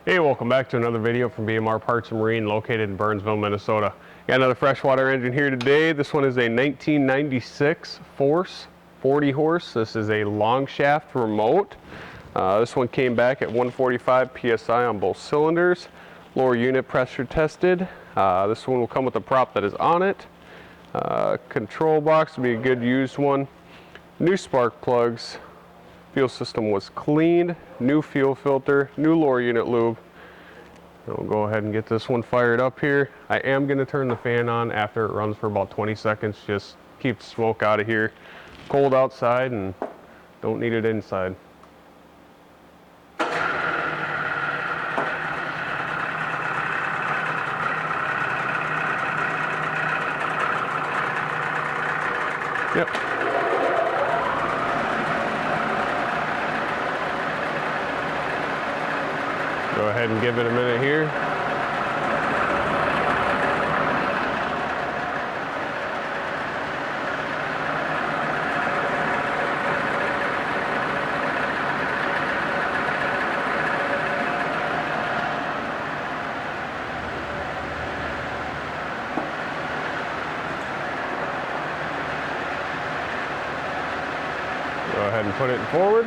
Hey, welcome back to another video from BMR Parts and Marine located in Burnsville, Minnesota. Got another freshwater engine here today. This one is a 1996 Force 40 horse. This is a long shaft remote. This one came back at 145 PSI on both cylinders. Lower unit pressure tested. This one will come with a prop that is on it. Control box will be a good used one. New spark plugs. Fuel system was cleaned, new fuel filter, new lower unit lube. We'll go ahead and get this one fired up here. I am going to turn the fan on after it runs for about 20 seconds. Just keep the smoke out of here. Cold outside and don't need it inside. Yep. Go ahead and give it a minute here. Go ahead and put it forward.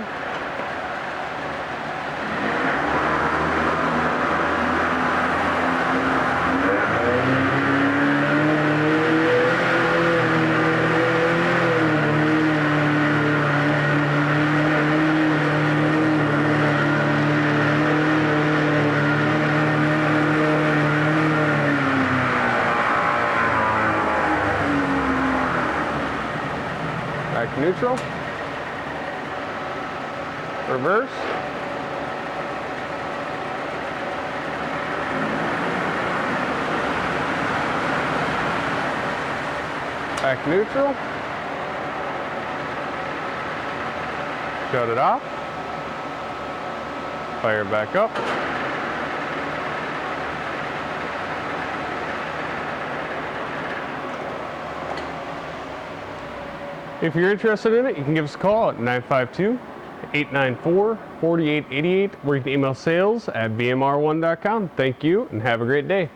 Back to neutral. Reverse. Back to neutral. Shut it off. Fire it back up. If you're interested in it, you can give us a call at 952-894-4888, or you can email sales@bmr1.com. Thank you and have a great day.